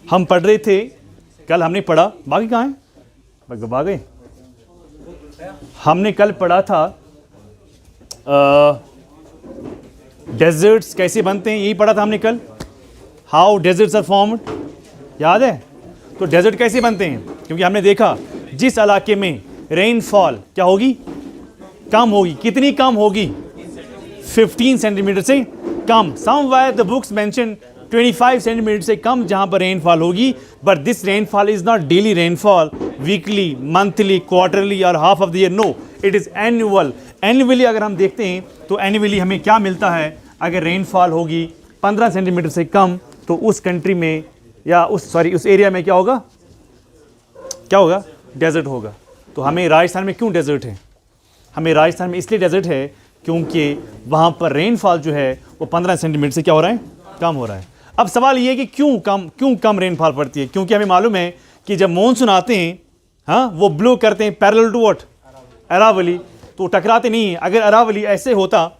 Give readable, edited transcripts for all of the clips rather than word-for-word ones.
हम पढ़ रहे थे, कल हमने पढ़ा, बाकी कहाँ हैं, बाकी हमने कल पढ़ा था डेजर्ट्स कैसे बनते हैं, यही पढ़ा था हमने कल, हाउ डेजर्ट्स आर फॉर्म्ड, याद है? तो डेजर्ट कैसे बनते हैं, क्योंकि हमने देखा जिस इलाके में रेनफॉल क्या होगी, कम होगी, कितनी कम होगी, 15 सेंटीमीटर से कम, somewhere the books mention 25 centimetre से कम जहां पर रेनफॉल होगी, but this rainfall is not daily rainfall, weekly, monthly, quarterly और half of the year, no, it is annual. Annually अगर हम देखते हैं तो एनुअली हमें क्या मिलता है, अगर रेनफॉल होगी 15 सेंटीमीटर से कम तो उस कंट्री में या उस एरिया में क्या होगा, डेजर्ट होगा। तो हमें राजस्थान में क्यों डेजर्ट है, हमें राजस्थान में इसलिए डेजर्ट है क्योंकि वहाँ पर रेनफॉल जो है वो 15 सेंटीमीटर से क्या हो रहा है, कम हो रहा है। अब सवाल ये है कि क्यों कम रेनफॉल पड़ती है, क्योंकि हमें मालूम है कि जब मानसून आते हैं, हाँ, वो ब्लो करते हैं पैरेलल टू व्हाट, अरावली, तो टकराते नहीं है। अगर अरावली ऐसे होता,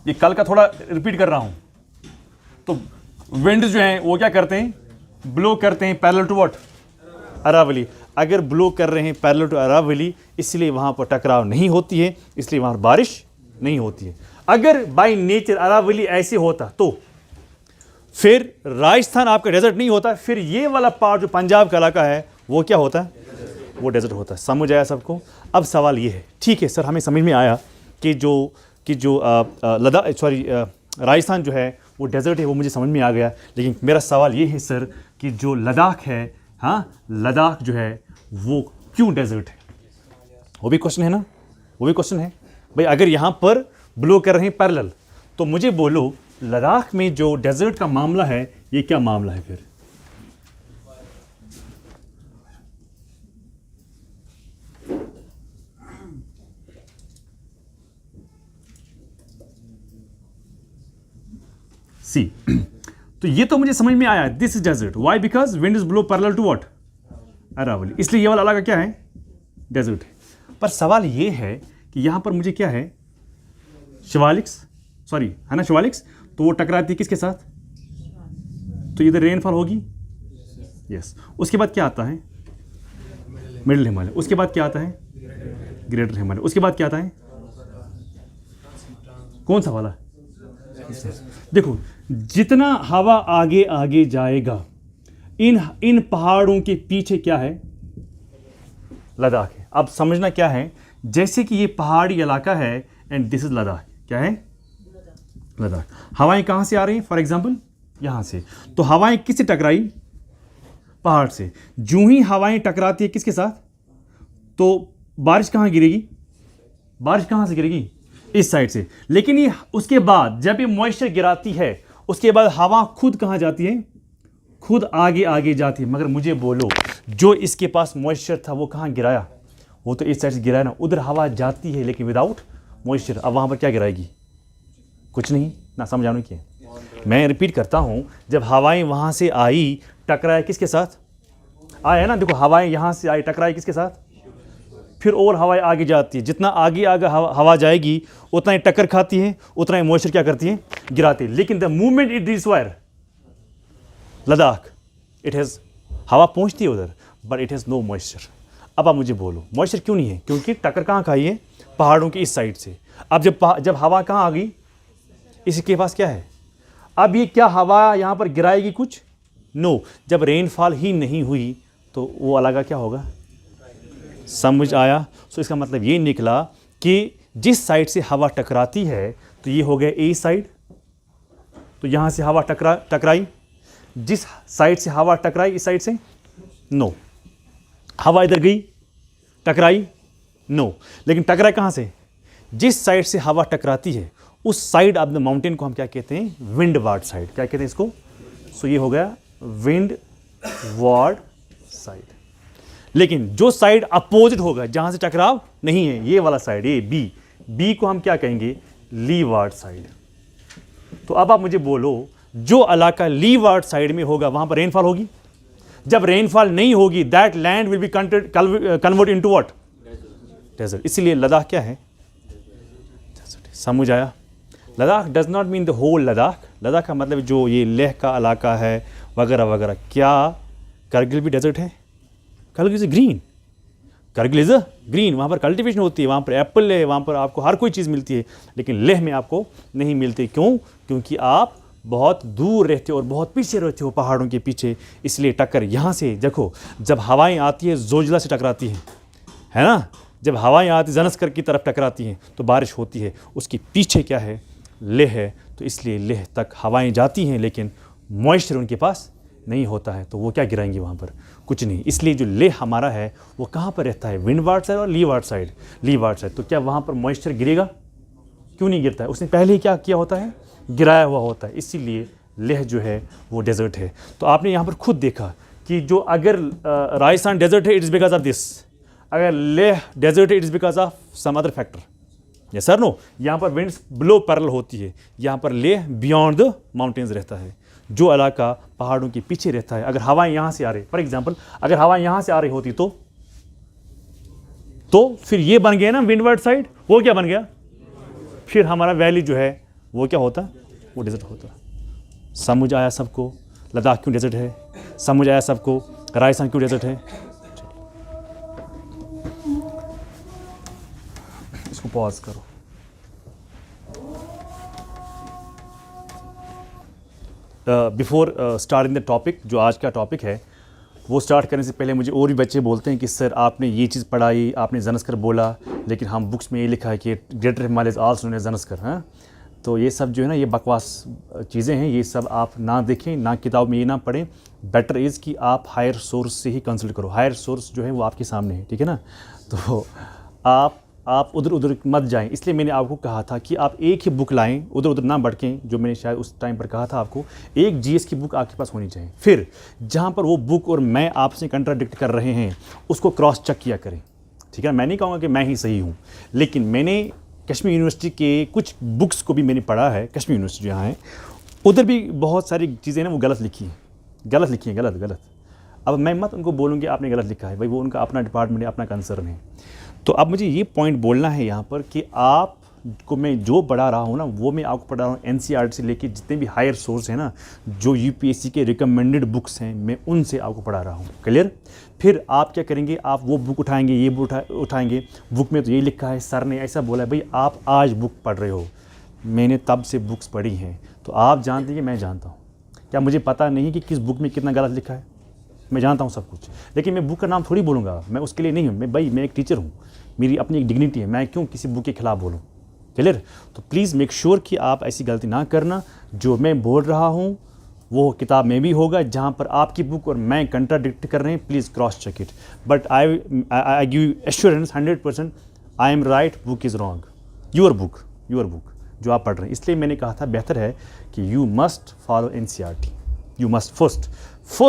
ये कल का थोड़ा रिपीट कर रहा हूं, तो विंड जो है वो क्या करते हैं, ब्लो करते हैं पैरेलल टू व्हाट, अरावली। अगर ब्लो कर रहे हैं पैरेलल टू अरावली, इसलिए वहां पर टकराव नहीं होती है, इसलिए वहां बारिश नहीं होती है। अगर बाय नेचर अरावली ऐसे होता तो फिर राजस्थान आपका डेजर्ट नहीं होता, फिर ये वाला पार्ट जो पंजाब का इलाका है वो क्या होता है, वो डेजर्ट होता है। समझ आया सबको? अब सवाल ये है, ठीक है सर, हमें समझ में आया कि जो राजस्थान जो है वो डेजर्ट है, वो मुझे समझ में आ गया, लेकिन मेरा सवाल ये है सर कि जो लद्दाख है, हाँ, लद्दाख जो है वो क्यों डेजर्ट है, वो भी क्वेश्चन है ना, वो भी क्वेश्चन है भाई। अगर यहाँ पर ब्लो कर रहे हैं पैरेलल, तो मुझे बोलो लद्दाख में जो डेजर्ट का मामला है ये क्या मामला है फिर? सी तो ये तो मुझे समझ में आया, this is desert, why, because wind is blow parallel to what, Aravalli, इसलिए ये वाला इलाका क्या है, डेजर्ट है। पर सवाल ये है कि यहां पर मुझे क्या है, शिवालिक्स, सॉरी है ना, शिवालिक्स, तो वो टकराती है किसके साथ, तो इधर रेनफॉल होगी, यस। उसके बाद क्या आता है, मिडिल हिमालय, उसके बाद क्या आता है, ग्रेटर हिमालय, उसके बाद क्या आता है, कौन सा वाला, देखो जितना हवा आगे आगे जाएगा, इन पहाड़ों के पीछे क्या है, लद्दाख है। अब समझना क्या है, जैसे कि ये पहाड़ी इलाका है एंड दिस इज लद्दाख, क्या है, लद्दाख। हवाएं कहां से आ रही हैं, फॉर एग्जांपल यहां से, तो हवाएं किससे टकराई, पहाड़ से। जो ही हवाएं टकराती है किसके साथ, तो बारिश कहां गिरेगी, बारिश कहां से गिरेगी, इस साइड से। लेकिन ये उसके बाद जब ये मॉइस्चर गिराती है, उसके बाद हवा खुद कहां जाती है, खुद आगे आगे जाती है। मगर मुझे बोलो, जो इसके पास मॉइस्चर था वो कहां गिराया, वो तो इस साइड से गिराया ना, उधर हवा जाती है लेकिन विदाउट मॉइस्चर। अब वहां पर क्या गिराएगी, कुछ नहीं ना, समझाने की। मैं रिपीट करता हूं, जब हवाएं वहां से आई, टकराए किसके साथ, आया ना, देखो हवाएं यहां से आई, टकराए किसके साथ, फिर और हवाएं आगे जाती है। जितना आगे आगे हवा जाएगी उतना ही टक्कर खाती है, उतना ही मॉइस्चर क्या करती है, गिराती है। लेकिन the movement it reach where, Ladakh, it has, हवा पहुंचती है उधर, but it has no moisture. अब आप मुझे बोलो मॉइस्चर क्यों नहीं है, क्योंकि टक्कर कहाँ खाई है, पहाड़ों की इस साइड से। अब जब हवा कहाँ आ गई, इसके पास क्या है, अब ये क्या हवा यहाँ पर गिराएगी कुछ, नो। जब रेनफॉल ही नहीं हुई तो वो अलग क्या होगा, समझ आया? सो इसका मतलब ये निकला कि जिस साइड से हवा टकराती है, तो ये हो गया ए साइड, तो यहाँ से हवा टकराई, जिस साइड से हवा टकराई इस साइड से, नो, हवा इधर गई, टकराई, नो, लेकिन टकराई कहाँ से, जिस साइड से हवा टकराती है उस साइड ऑफ द माउंटेन को हम क्या कहते हैं, विंड वार्ड साइड, क्या कहते हैं इसको। सो ये हो गया विंड वार्ड साइड। लेकिन जो साइड अपोजिट होगा, जहां से टकराव नहीं है, ये वाला साइड, ये बी को हम क्या कहेंगे, लीवार्ड साइड। तो अब आप मुझे बोलो, जो इलाका लीवार्ड साइड में होगा वहां पर रेनफॉल होगी। जब रेनफॉल नहीं होगी, that land will be convert into what, desert. इसीलिए लद्दाख क्या है, समझ आया? Ladakh does not mean the whole Ladakh, Ladakh का मतलब जो ये लेह का इलाका है वगैरह वगैरह। क्या करगिल भी डेजर्ट है? Kargil is green, Kargil is green, वहाँ पर कल्टीवेशन होती है, वहाँ पर एप्पल है, वहाँ पर आपको हर कोई चीज़ मिलती है, लेकिन लेह में आपको नहीं मिलती। क्यों? क्योंकि आप बहुत दूर रहते हो और बहुत पीछे रहते हो पहाड़ों के पीछे, इसलिए टक्कर यहाँ से देखो। जब हवाएं आती है जोजिला से टकराती है ना, जब हवाएं आती ज़नस्कर की तरफ टकराती हैं तो बारिश होती है, उसके पीछे क्या है? लेह है। तो इसलिए लेह तक हवाएं जाती हैं लेकिन मॉइस्चर उनके पास नहीं होता है, तो वो क्या गिराएंगे वहाँ पर? कुछ नहीं। इसलिए जो लेह हमारा है वो कहाँ पर रहता है? विंडवार्ड साइड और लीवार्ड साइड। Leeward side. तो क्या वहाँ पर मॉइस्चर गिरेगा? क्यों नहीं गिरता है? उसने पहले ही क्या किया होता है? गिराया हुआ होता है। इसीलिए लेह जो है वो डेजर्ट है। तो आपने यहाँ पर खुद देखा कि जो अगर राजस्थान डेजर्ट है, it is because of this. अगर लेह डेजर्ट है, it is because of some other factor. Yes sir no. यहाँ पर विंड्स बिलो पैरेलल होती है, यहाँ पर लेह बियॉन्ड द माउंटेन्स रहता है। जो इलाका पहाड़ों के पीछे रहता है, अगर हवाएं यहाँ से आ रही, फॉर एग्जाम्पल अगर हवाएं यहाँ से आ रही होती तो फिर ये बन गया ना विंडवर्ड साइड, वो क्या बन गया? फिर हमारा वैली जो है वो क्या होता? वो डेजर्ट होता। समझ आया सबको लद्दाख क्यों डेजर्ट है? समझ आया सबको राजस्थान क्यों डेजर्ट है? इसको पॉज करो। बिफोर स्टार्टिंग द टॉपिक, जो आज का टॉपिक है, वो स्टार्ट करने से पहले मुझे और भी बच्चे बोलते हैं कि सर आपने ये चीज़ पढ़ाई, आपने ज़नस्कर बोला, लेकिन हम बुक्स में ये लिखा है कि greater Himalayas also known as Zanskar. हाँ, तो ये सब जो है ना, ये बकवास चीज़ें हैं, ये सब आप ना देखें, ना किताब में ये ना पढ़ें। बेटर इज़ कि आप हायर सोर्स से ही कंसल्ट करो। हायर सोर्स जो है वो आपके सामने है, ठीक है ना। तो आप उधर उधर मत जाएं। इसलिए मैंने आपको कहा था कि आप एक ही बुक लाएं, उधर उधर ना भटकें। जो मैंने शायद उस टाइम पर कहा था आपको, एक जीएस की बुक आपके पास होनी चाहिए। फिर जहाँ पर वो बुक और मैं आपसे कंट्राडिक्ट कर रहे हैं उसको क्रॉस चेक किया करें, ठीक है। मैं नहीं कहूँगा कि मैं ही सही हूँ, लेकिन मैंने कश्मीर यूनिवर्सिटी के कुछ बुक्स को भी मैंने पढ़ा है। कश्मीर यूनिवर्सिटी जहाँ है उधर भी बहुत सारी चीज़ें ना वो गलत लिखी हैं, गलत। अब मैं मत उनको बोलूँगी आपने गलत लिखा है, भाई वो उनका अपना डिपार्टमेंट है, अपना कंसर्न है। तो अब मुझे ये पॉइंट बोलना है यहाँ पर कि आपको मैं जो पढ़ा रहा हूँ ना, वो मैं आपको पढ़ा रहा हूँ एनसीईआरटी से लेके जितने भी हायर सोर्स हैं ना, जो यूपीएससी के रिकमेंडेड बुक्स हैं, मैं उनसे आपको पढ़ा रहा हूँ। क्लियर? फिर आप क्या करेंगे? आप वो बुक उठाएंगे, ये बुक उठाएंगे, बुक में तो ये लिखा है, सर ने ऐसा बोला है। भाई आप आज बुक पढ़ रहे हो, मैंने तब से बुक्स पढ़ी हैं, तो आप जानते हैं कि मैं जानता हूँ। क्या मुझे पता नहीं कि किस बुक में कितना गलत लिखा है? मैं जानता हूँ सब कुछ, लेकिन मैं बुक का नाम थोड़ी बोलूँगा, मैं उसके लिए नहीं हूँ। मैं एक टीचर हूँ, मेरी अपनी एक डिग्निटी है, मैं क्यों किसी बुक के खिलाफ बोलूँ? क्लियर? तो प्लीज़ मेक श्योर कि आप ऐसी गलती ना करना। जो मैं बोल रहा हूँ वो किताब में भी होगा, जहाँ पर आपकी बुक और मैं कंट्राडिक्ट कर रहे हैं, please cross check it. But I give assurance 100% I am right, book is wrong. Your book जो आप पढ़ रहे हैं। इसलिए मैंने कहा था बेहतर है कि you must follow NCERT. You must first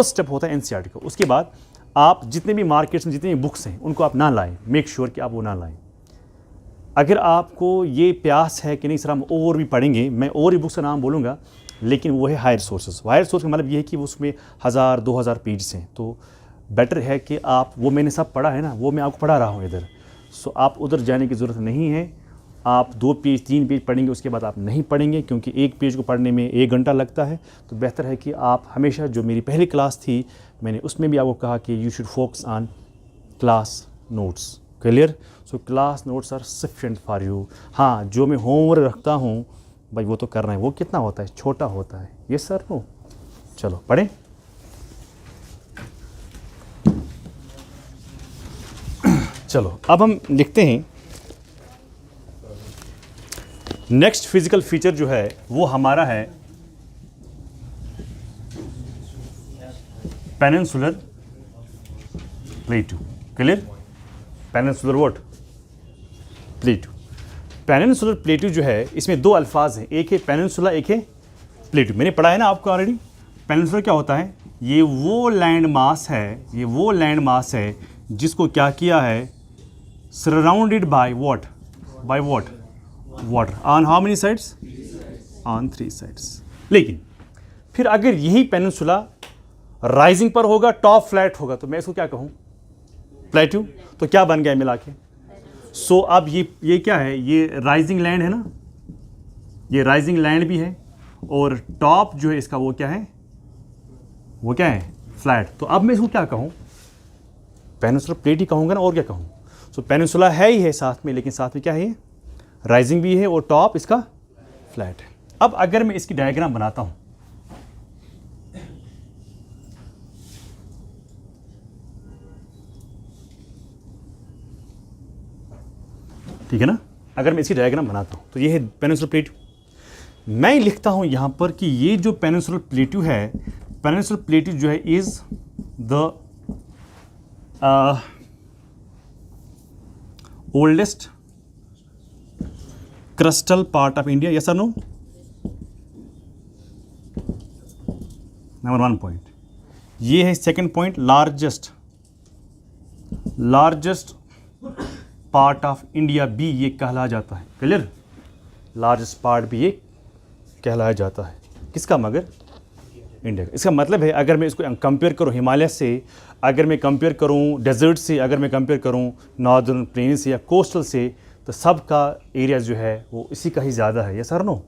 step होता है एनसीईआरटी का। उसके बाद आप जितने भी मार्केट्स में जितनी भी बुक्स हैं उनको आप ना लाएं, मेक श्योर कि आप वो ना लाएं। अगर आपको ये प्यास है कि नहीं सर हम और भी पढ़ेंगे, मैं और भी बुक्स का नाम बोलूँगा, लेकिन वो है हायर सोर्सेस। हायर सोर्स का मतलब ये है कि उसमें 1000-2000 पेज हैं, तो बेटर है कि आप, वो मैंने सब पढ़ा है ना, वो मैं आपको पढ़ा रहा हूँ इधर। सो आप उधर जाने की ज़रूरत नहीं है। आप 2 पेज 3 पेज पढ़ेंगे, उसके बाद आप नहीं पढ़ेंगे, क्योंकि एक पेज को पढ़ने में 1 घंटा लगता है। तो बेहतर है कि आप हमेशा, जो मेरी पहली क्लास थी मैंने उसमें भी आपको कहा कि you should focus on class notes. Clear? So class notes are sufficient for you. हाँ, जो मैं होमवर्क रखता हूँ भाई वो तो करना है। वो कितना होता है? छोटा होता है। ये सर नो। चलो पढ़ें। चलो अब हम लिखते हैं नेक्स्ट फिजिकल फीचर जो है वो हमारा है peninsular प्लेटू। Clear? Peninsular what? प्लेटू। Peninsular प्लेटू जो है, इसमें 2 अल्फाज हैं, एक है पेनिनसुला, एक है प्लेटू। मैंने पढ़ा है ना आपको ऑलरेडी। पेनिनसुलर क्या होता है? ये वो लैंड मास है जिसको क्या किया है? Surrounded by what? By what? Water. On how many sides? On 3 sides. लेकिन फिर अगर यही पेनिनसुला राइजिंग पर होगा, टॉप फ्लैट होगा, तो मैं इसको क्या कहूँ? प्लेटू। तो क्या बन गया मिला के? सो अब ये क्या है? ये राइजिंग लैंड है ना, ये राइजिंग लैंड भी है और टॉप जो है इसका वो क्या है, वो क्या है, फ्लैट। तो अब मैं इसको क्या कहूँ, पेनिनसुलर प्लेट ही कहूँगा ना, और क्या कहूँ। सो पेनिनसुला है ही है साथ में, लेकिन साथ में क्या है, राइजिंग भी है और टॉप इसका फ्लैट है। अब अगर मैं इसकी डायग्राम बनाता हूँ, ठीक है ना, अगर मैं इसकी डायग्राम बनाता हूँ तो ये है पेनिनसुलर प्लेट्यू। मैं लिखता हूँ यहाँ पर कि ये जो पेनिनसुलर प्लेट्यू है, पेनिनसुलर प्लेट्यू जो है is the oldest crustal part of India, yes or no? Number 1 point. ये है second point, largest part of India भी ये कहलाया जाता है। क्लियर, लार्जेस्ट पार्ट भी ये कहलाया जाता है, किसका, मगर इंडिया का। इसका मतलब है अगर मैं इसको कंपेयर करूँ हिमालय से, अगर मैं कंपेयर करूँ डेजर्ट से, अगर मैं कंपेयर करूँ नॉर्दर्न प्लेन से या कोस्टल से, तो सब का एरिया जो है वो इसी का ही ज़्यादा है, यस और नो।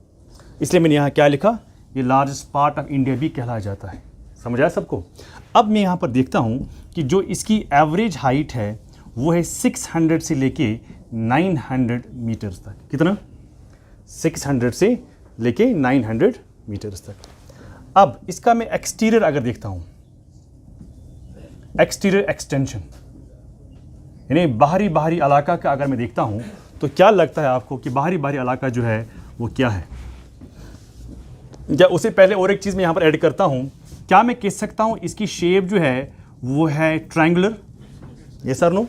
इसलिए मैंने यहाँ क्या लिखा, ये लार्जेस्ट पार्ट ऑफ इंडिया भी कहलाया जाता है। समझ आया सबको। अब मैं यहाँ पर देखता हूँ कि जो इसकी एवरेज हाइट है वो है 600 से लेके 900 मीटर्स तक। कितना, 600 से लेके 900 मीटर्स तक। अब इसका मैं एक्सटीरियर अगर देखता हूँ, एक्सटीरियर एक्सटेंशन यानी बाहरी इलाका का अगर मैं देखता हूँ, तो क्या लगता है आपको कि बाहरी इलाका जो है वो क्या है। या उससे पहले और एक चीज़ मैं यहाँ पर ऐड करता हूँ, क्या मैं कह सकता हूँ इसकी शेप जो है वो है ट्रायंगुलर, ये सर नो।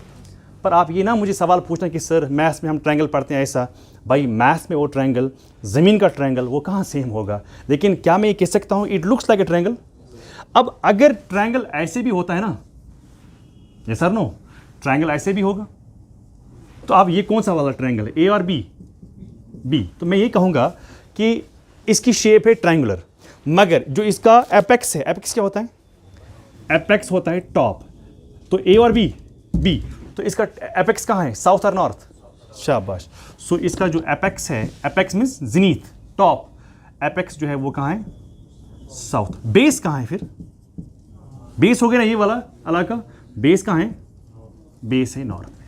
पर आप ये ना मुझे सवाल पूछना कि सर मैथ्स में हम ट्रायंगल पढ़ते हैं ऐसा, भाई मैथ्स में वो ट्रायंगल, ज़मीन का ट्रायंगल वो कहाँ सेम होगा। लेकिन क्या मैं ये कह सकता हूँ it looks like a triangle. अब अगर ट्रायंगल ऐसे भी होता है ना, ये सर नो, ट्रायंगल ऐसे भी होगा, तो अब ये कौन सा वाला ट्रायंगल है, ए और बी, बी। तो मैं ये कहूँगा कि इसकी शेप है ट्रायंगुलर, मगर जो इसका एपेक्स है, एपेक्स क्या होता है, एपेक्स होता है टॉप। तो ए और बी, बी, तो इसका एपेक्स कहाँ है, साउथ और नॉर्थ, शाबाश। सो इसका जो एपेक्स है, एपेक्स मीन्स जिनीथ, टॉप, एपेक्स जो है वो कहाँ है, साउथ। बेस कहाँ है फिर, बेस हो गया ना ये वाला इलाका, बेस कहाँ है, बेस है नॉर्थ में।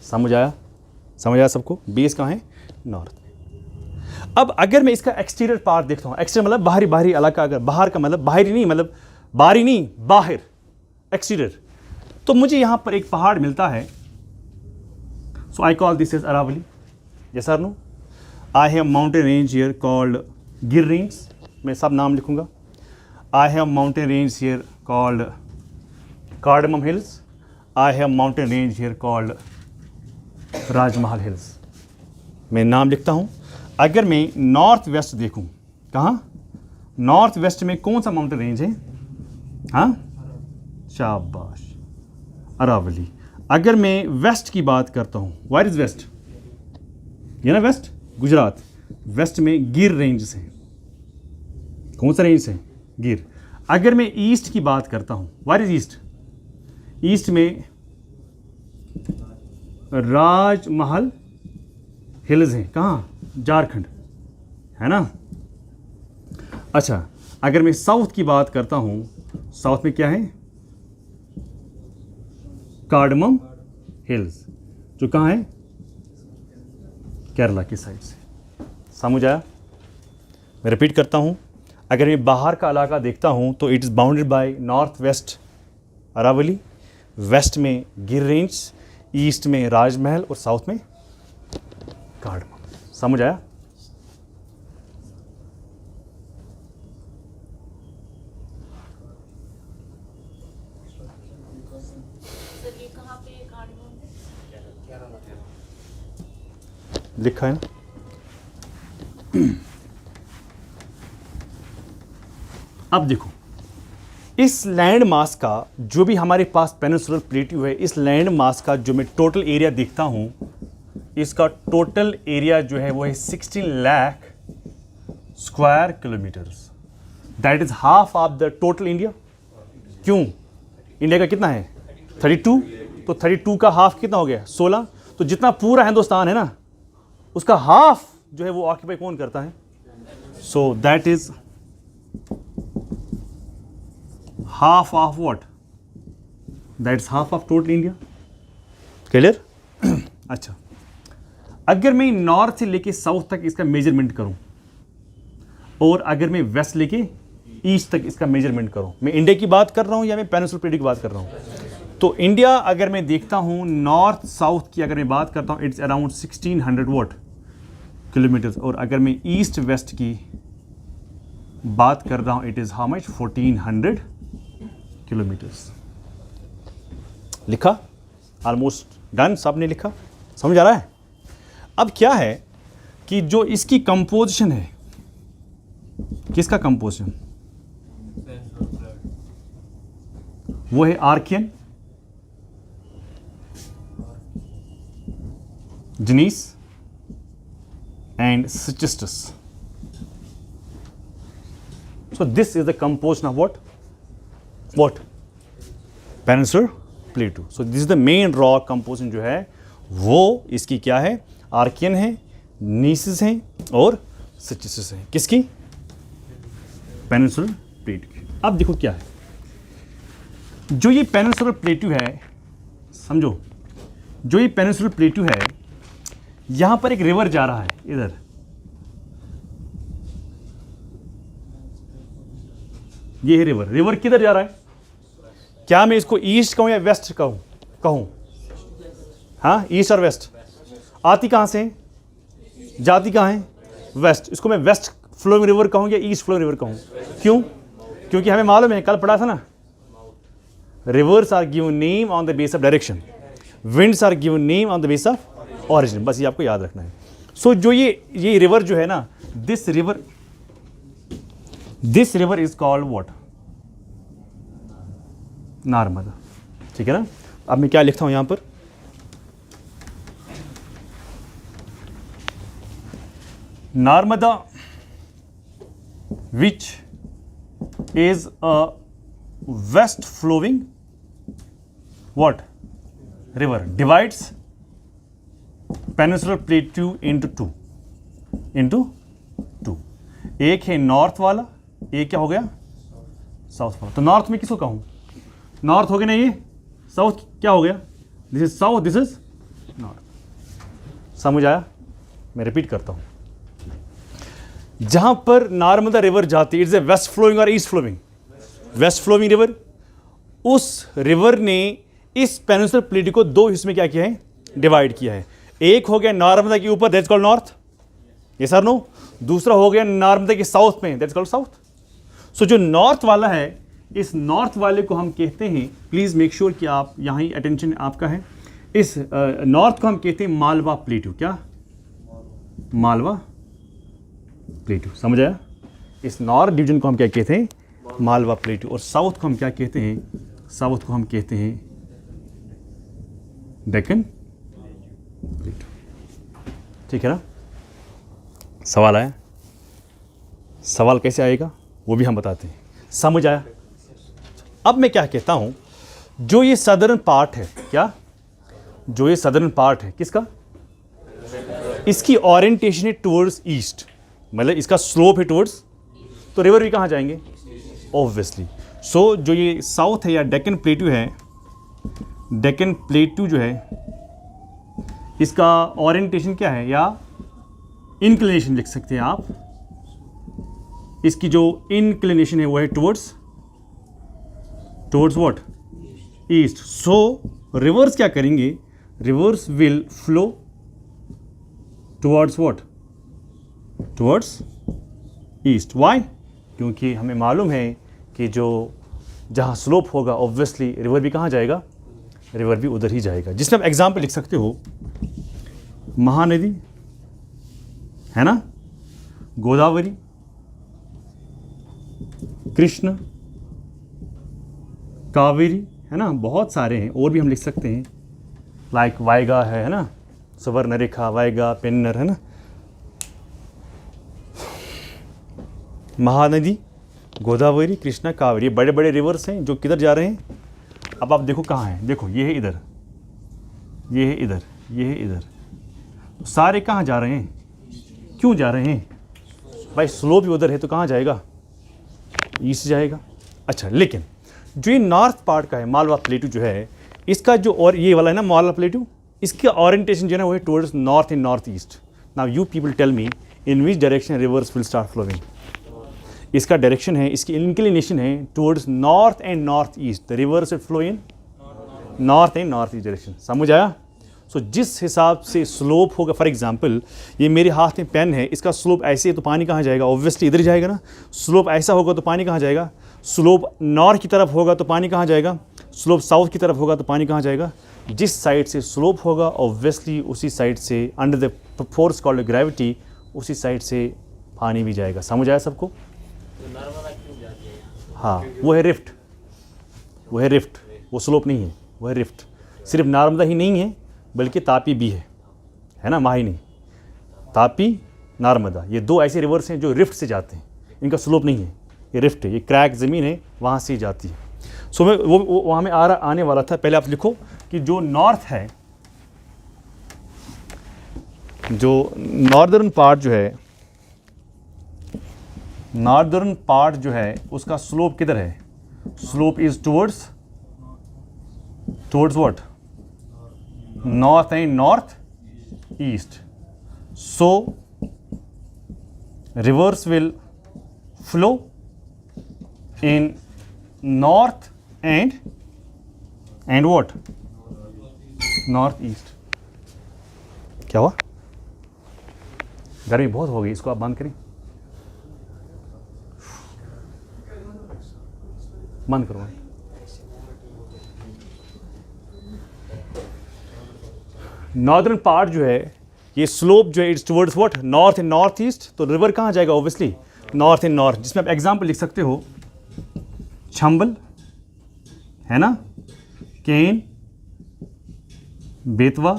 समझ आया सबको, बेस कहाँ है, नॉर्थ में। अब अगर मैं इसका एक्सटीरियर पार्ट देखता हूँ, एक्सटीरियर मतलब बाहरी इलाका, अगर बाहर का मतलब बाहरी नहीं, मतलब बाहरी नहीं, बाहर, एक्सटीरियर, तो मुझे यहाँ पर एक पहाड़ मिलता है। So I call this is Aravalli, yes और no. I have mountain range here called Gir range, मैं सब नाम लिखूंगा। I have mountain range here called cardamom hills, I have mountain range here called Rajmahal hills, मैं नाम लिखता हूँ। अगर मैं नॉर्थ वेस्ट देखूँ, कहाँ, नॉर्थ वेस्ट में कौन सा माउंटेन रेंज है, हाँ, शाबाश, अरावली। अगर मैं वेस्ट की बात करता हूँ, वेयर इज वेस्ट, ये ना वेस्ट, गुजरात, वेस्ट में गिर रेंज है, कौन सा रेंज है, गिर। अगर मैं ईस्ट की बात करता हूँ, वेयर इज ईस्ट, ईस्ट में राजमहल हिल्स हैं, कहाँ, झारखंड, है ना। अच्छा, अगर मैं साउथ की बात करता हूँ, साउथ में क्या है, कार्डमम हिल्स, जो कहाँ है, केरला की साइड से। समझ आया। मैं रिपीट करता हूँ, अगर मैं बाहर का इलाका देखता हूँ तो it is bounded by north west Aravalli, west में गिर रेंज, ईस्ट में राजमहल और साउथ में कार्डमम। समझ आया। लिखा है ना। अब देखो, इस लैंड मास का जो भी हमारे पास पेनिनसुलर प्लेट्यू है, इस लैंड मास का जो मैं टोटल एरिया देखता हूं, इसका टोटल एरिया जो है वो है 16 lakh square kilometres. That is half of the total India. क्यों, इंडिया का कितना है 32, तो 32 का हाफ कितना हो गया 16। तो जितना पूरा हिंदुस्तान है ना, उसका हाफ जो है वो ऑक्यूपाई कौन करता है, So that is half of what? That's half of total India. Clear? अच्छा, अगर मैं नॉर्थ से लेके साउथ तक इसका मेजरमेंट करूं और अगर मैं वेस्ट लेके ईस्ट तक इसका मेजरमेंट करूं, मैं इंडिया की बात कर रहा हूं या मैं पेनिनसुला प्लेटू की बात कर रहा हूं? तो इंडिया अगर मैं देखता हूं नॉर्थ साउथ की अगर मैं बात करता हूं, इट्स अराउंड 1600 वॉट किलोमीटर्स, और अगर मैं ईस्ट वेस्ट की बात कर रहा हूं, it is how much? 1400 kilometres. लिखा? ऑलमोस्ट डन, सबने लिखा? समझ आ रहा है? अब क्या है कि जो इसकी कंपोजिशन है, किसका कंपोजिशन? वो है Archaean, जनीस and schistous. So this is the composition of what? Peninsular Plateau. So this is the main rock composition जो है वो इसकी क्या है? आर्कियन है, नीसिस है और schistous है। किसकी? पेनिनसुलर प्लेटू की। अब देखो क्या है, जो ये पेनिनसुलर प्लेटू है, समझो, जो ये पेनिनसुलर प्लेटू है, यहां पर एक रिवर जा रहा है इधर, ये है रिवर। रिवर किधर जा रहा है? क्या मैं इसको ईस्ट कहूं या वेस्ट कहूं? हाँ, ईस्ट और वेस्ट। आती कहां से है? जाती कहां है? वेस्ट। इसको मैं वेस्ट फ्लोइंग रिवर कहूं या ईस्ट फ्लोइंग रिवर कहूं? क्यों? क्योंकि हमें मालूम है, कल पढ़ा था ना, rivers are given name on the base of direction, winds are given name on the base of origin. बस ये आपको याद रखना है। सो जो ये रिवर जो है ना, this river is called what? Narmada. ठीक है ना? अब मैं क्या लिखता हूं यहां पर? Narmada which is a west flowing what river divides peninsular plateau into two. एक है नॉर्थ वाला, एक क्या हो गया? साउथ वाला। तो नॉर्थ में किसको कहूं? नॉर्थ हो गया ना ये, साउथ क्या हो गया? This is south, this is north. समझ आया? मैं रिपीट करता हूं, जहां पर नर्मदा रिवर जाती है, इट्स ए वेस्ट फ्लोइंग और east flowing? West flowing river. उस रिवर ने इस पेनिनसुलर प्लेटू को दो हिस्से में क्या किया है? डिवाइड किया है। एक हो गया नर्मदा के ऊपर, दैट्स कॉल्ड नॉर्थ, यस और नो। दूसरा हो गया नर्मदा के साउथ में, दैट्स कॉल्ड साउथ। सो जो नॉर्थ वाला है, इस नॉर्थ वाले को हम कहते हैं, प्लीज मेक श्योर कि आप यहां ही अटेंशन आपका है, इस नॉर्थ को हम कहते हैं मालवा प्लेटू। क्या? मालवा प्लेटू। समझ आया? इस नॉर्थ डिवीजन को हम क्या कहते हैं? मालवा प्लेटू। और साउथ को हम क्या कहते हैं? साउथ को हम कहते हैं डेक्कन प्लेटू। ठीक है ना? सवाल आया? सवाल कैसे आएगा वो भी हम बताते हैं। समझ आया? अब मैं क्या कहता हूं, जो ये सदर्न पार्ट है, क्या? जो ये सदर्न पार्ट है किसका? इसकी ओरिएंटेशन है टुवर्ड्स ईस्ट, मतलब इसका स्लोप है टुवर्ड्स, तो रिवर भी कहां जाएंगे? ऑब्वियसली। सो जो ये साउथ है या डेक्कन प्लेटू है, डेक्कन प्लेटू जो है, इसका ओरिएंटेशन क्या है, या इंक्लिनेशन लिख सकते हैं आप। इसकी जो इंक्लिनेशन है वो है towards what? East. So reverse क्या करेंगे? Reverse will flow towards what? Towards east. Why? क्योंकि हमें मालूम है कि जो जहाँ स्लोप होगा ऑब्वियसली रिवर भी कहाँ जाएगा? रिवर भी उधर ही जाएगा। जिसमें आप एग्जाम्पल लिख सकते हो, महानदी है ना, गोदावरी, कृष्ण, कावेरी, है ना, बहुत सारे हैं। और भी हम लिख सकते हैं, लाइक वाइगा है ना, सुवर्णरेखा, वाइगा, पेन्नर, है ना। महानदी, गोदावरी, कृष्णा, कावेरी, ये बड़े बड़े रिवर्स हैं जो किधर जा रहे हैं। अब आप देखो कहाँ हैं, देखो ये है इधर, ये है इधर, ये है इधर, सारे कहाँ जा रहे हैं? क्यों जा रहे हैं? भाई स्लोप ही उधर है तो कहाँ जाएगा, ईस्ट जाएगा। अच्छा, लेकिन जो ये नॉर्थ पार्ट का है मालवा प्लेटू जो है, इसका जो और ये वाला है ना मालवा प्लेटू, इसका ओरिएंटेशन जो है ना वो है towards north and north east. Now you people tell me in which direction rivers will start flowing. इसका डायरेक्शन है, इसकी इंक्लिनेशन है towards north and north east. The rivers will flow in north and north east direction. समझ आया? सो जिस हिसाब से slope होगा, फॉर एग्जांपल ये मेरे हाथ में पेन है, इसका स्लोप ऐसे है तो पानी कहाँ जाएगा, ऑब्वियसली इधर जाएगा ना। स्लोप ऐसा होगा तो पानी कहाँ जाएगा, स्लोप नॉर्थ की तरफ होगा तो पानी कहाँ जाएगा, स्लोप साउथ की तरफ होगा तो पानी कहाँ जाएगा। जिस साइड से स्लोप होगा ऑब्वियसली उसी साइड से under the force called gravity उसी साइड से पानी भी जाएगा। समझ आया सबको? हाँ, वो है रिफ्ट, वो है रिफ्ट, वो स्लोप नहीं है, वो है रिफ्ट। सिर्फ नर्मदा ही नहीं है बल्कि तापी भी है ना, माही नहीं, तापी नर्मदा, ये दो ऐसे रिवर्स हैं जो रिफ्ट से जाते हैं। इनका स्लोप नहीं है, ये रिफ्ट है, ये क्रैक ज़मीन है वहाँ से जाती है। सो मैं वो वहाँ में आने वाला था। पहले आप लिखो कि जो नॉर्थ है, जो नॉर्दर्न पार्ट जो है, नॉर्दर्न पार्ट जो है उसका स्लोप किधर है, slope is towards what, north and north east. So reverse will flow in north and what, north east. क्या हुआ? गर्मी बहुत हो गई, इसको आप बंद करें, बंद करो। नॉर्दर्न पार्ट जो है ये स्लोप जो है it's towards what, north and north east. तो रिवर कहाँ जाएगा, ऑब्वियसली नॉर्थ एंड नॉर्थ, जिसमें आप एग्जाम्पल लिख सकते हो चंबल है ना, Ken, Betwa,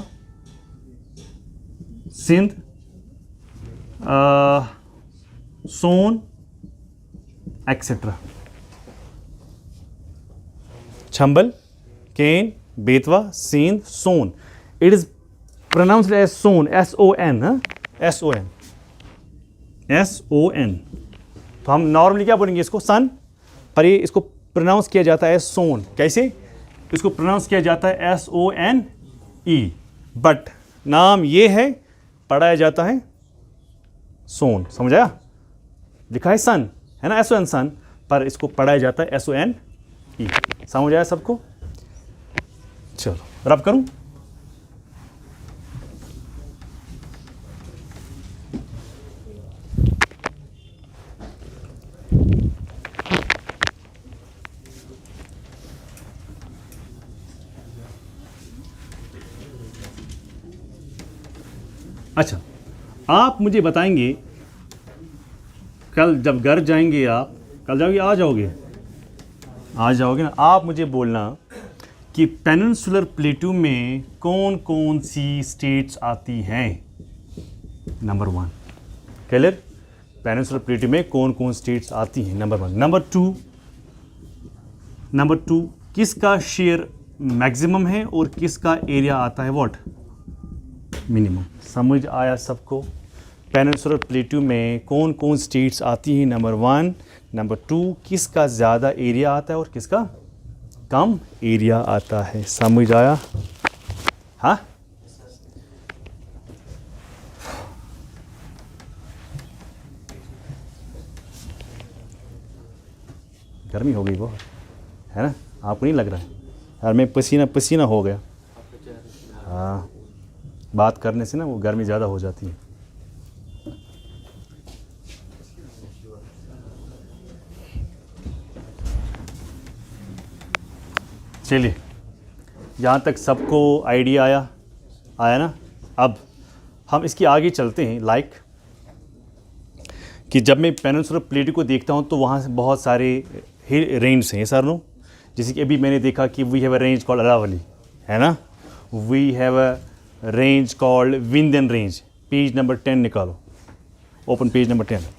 Sindh, Son et cetera. Chambal, Ken, Betwa, Sindh, Son. It is pronounced as Son, SON, SON, SON। तो हम नॉर्मली क्या बोलेंगे इसको, सन, पर ये इसको प्रोनाउंस किया जाता है सोन। कैसे? इसको प्रोनाउंस किया जाता है SONE, बट नाम ये है, पढ़ाया जाता है सोन। समझ आया? लिखा है सन है ना, SON सन, पर इसको पढ़ाया जाता है SONE। समझ आया सबको? चलो रब करूं। अच्छा, आप मुझे बताएंगे कल जब घर जाएंगे, आप कल जाओगे, आ जाओगे ना, आप मुझे बोलना कि पेनिनसुलर प्लेटू में कौन कौन सी स्टेट्स आती हैं। नंबर 1 क्लियर, पेनिनसुलर प्लेटू में कौन कौन स्टेट्स आती हैं, नंबर 1। नंबर टू किसका शेयर मैक्सिमम है और किसका एरिया आता है व्हाट, मिनिमम। समझ आया सबको? पेनिनसुलर प्लेटू में कौन कौन स्टेट्स आती हैं, नंबर 1। नंबर 2 किसका ज़्यादा एरिया आता है और किसका कम एरिया आता है। समझ आया? हाँ, गर्मी हो गई बहुत है ना, आपको नहीं लग रहा है? यार मैं पसीना पसीना हो गया। हाँ, बात करने से ना वो गर्मी ज़्यादा हो जाती है। चलिए, यहाँ तक सबको आइडिया आया ना। अब हम इसकी आगे चलते हैं। लाइक कि जब मैं पेनिनसुलर प्लेटू को देखता हूँ तो वहाँ से बहुत सारे रेंज हैं सर नो। जैसे कि अभी मैंने देखा कि we have a range called Aravalli है ना, we have a range called Vindhyan range. Page number 10 निकालो, open page number 10।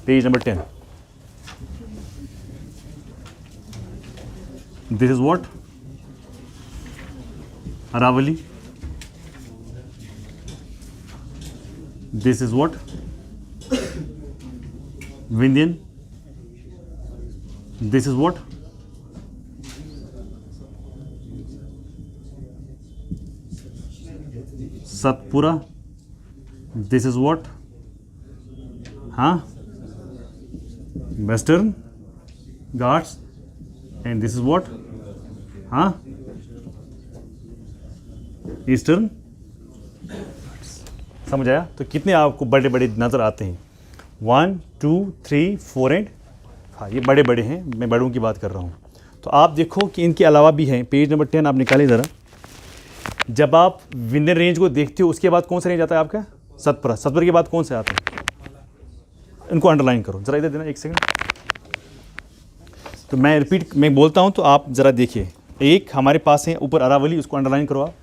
Page number 10। This is what, Aravalli, this is what, Vindhyan, this is what, Satpura, this is what, हाँ, Western Ghats, and this is what, हाँ, Eastern. समझ आया? तो कितने आपको बड़े बड़े नज़र आते हैं? 1 2 3 4 एंड, हाँ ये बड़े बड़े हैं, मैं बड़ों की बात कर रहा हूँ। तो आप देखो कि इनके अलावा भी हैं। पेज नंबर 10 आप निकालें ज़रा। जब आप विंध्यन रेंज को देखते हो उसके बाद कौन सा रेंज आता है आपका? सतपुरा। सतपुरा के बाद कौन सा आता है? इनको अंडरलाइन करो ज़रा, इधर देना एक सेकंड। तो मैं बोलता हूँ तो आप ज़रा देखिए। एक हमारे पास है ऊपर अरावली, उसको अंडरलाइन करो आप।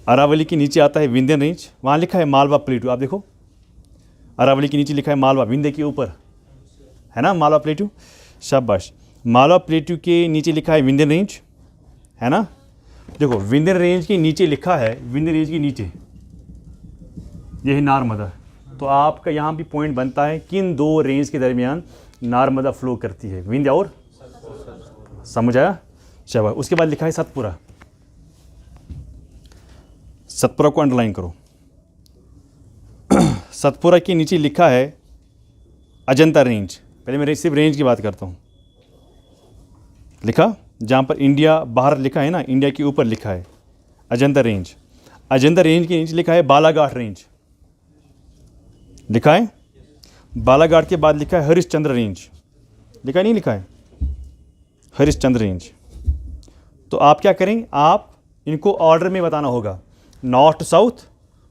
अरावली के नीचे आता है विंध्यन रेंज, वहाँ लिखा है मालवा प्लेटू। आप देखो अरावली के नीचे लिखा है मालवा, विंध्य के ऊपर है ना मालवा प्लेटू। शाबाश। मालवा प्लेटू के नीचे लिखा है विंध्यन रेंज, है ना। देखो विंध्यन रेंज के नीचे लिखा है, विंध्यन रेंज के नीचे ये है नर्मदा। तो आपका यहाँ भी पॉइंट बनता है किन दो रेंज के दरमियान नर्मदा फ्लो करती है, विंध्य और, समझ आया? शाबाश। उसके बाद लिखा है सतपुरा। सतपुरा को अंडरलाइन करो। सतपुरा के नीचे लिखा है अजंता रेंज। पहले मैं सिर्फ रेंज की बात करता हूँ। लिखा जहाँ पर इंडिया बाहर लिखा है ना, इंडिया के ऊपर लिखा है अजंता रेंज। अजंता रेंज के नीचे लिखा है बालाघाट रेंज, लिखा है। बालाघाट के बाद लिखा है हरिश्चंद्र रेंज, लिखा नहीं लिखा है हरिश्चंद्र रेंज। तो आप क्या करें, आप इनको ऑर्डर में बताना होगा, north to south,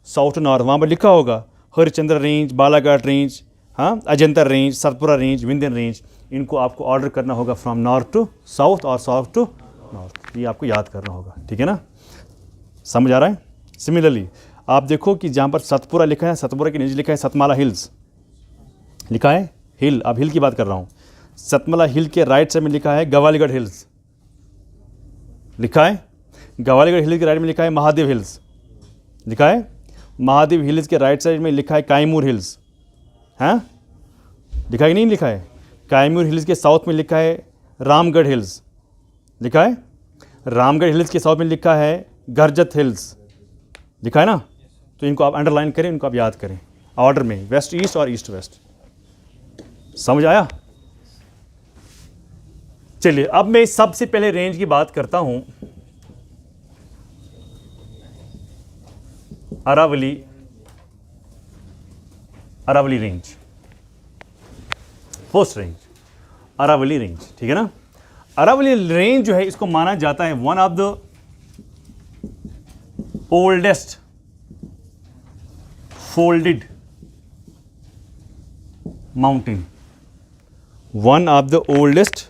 south to north. वहाँ पर लिखा होगा हरिश्चंद्र रेंज, बालाघाट रेंज, हाँ, Ajanta range, Satpura range, Vindhyan range. इनको आपको ऑर्डर करना होगा फ्रॉम नॉर्थ टू साउथ और साउथ टू नॉर्थ। ये आपको याद करना होगा, ठीक है ना। समझ आ रहा है? सिमिलरली आप देखो कि जहाँ पर सतपुरा लिखा है, सतपुरा के नीचे लिखा है सतमाला हिल्स, लिखा है हिल। अब हिल की बात कर रहा हूँ। सतमाला हिल के राइट साइड में लिखा है गवालीगढ़ हिल्स, लिखा है। गवालीगढ़ हिल्स के राइट में लिखा है महादेव हिल्स, लिखा है। महादेव हिल्स के राइट साइड में लिखा है कायमूर हिल्स, हाँ, लिखा है कि नहीं लिखा है? कायमूर हिल्स के साउथ में लिखा है रामगढ़ हिल्स, लिखा है। रामगढ़ हिल्स के साउथ में लिखा है गरजत हिल्स, लिखा है ना। तो इनको आप अंडरलाइन करें, इनको आप याद करें ऑर्डर में, वेस्ट ईस्ट और ईस्ट वेस्ट। समझ आया? चलिए अब मैं सबसे पहले रेंज की बात करता हूं, Aravalli, Aravalli range. First range Aravalli range, ठीक है ना। अरावली रेंज जो है इसको माना जाता है one of the oldest folded mountain, one of the oldest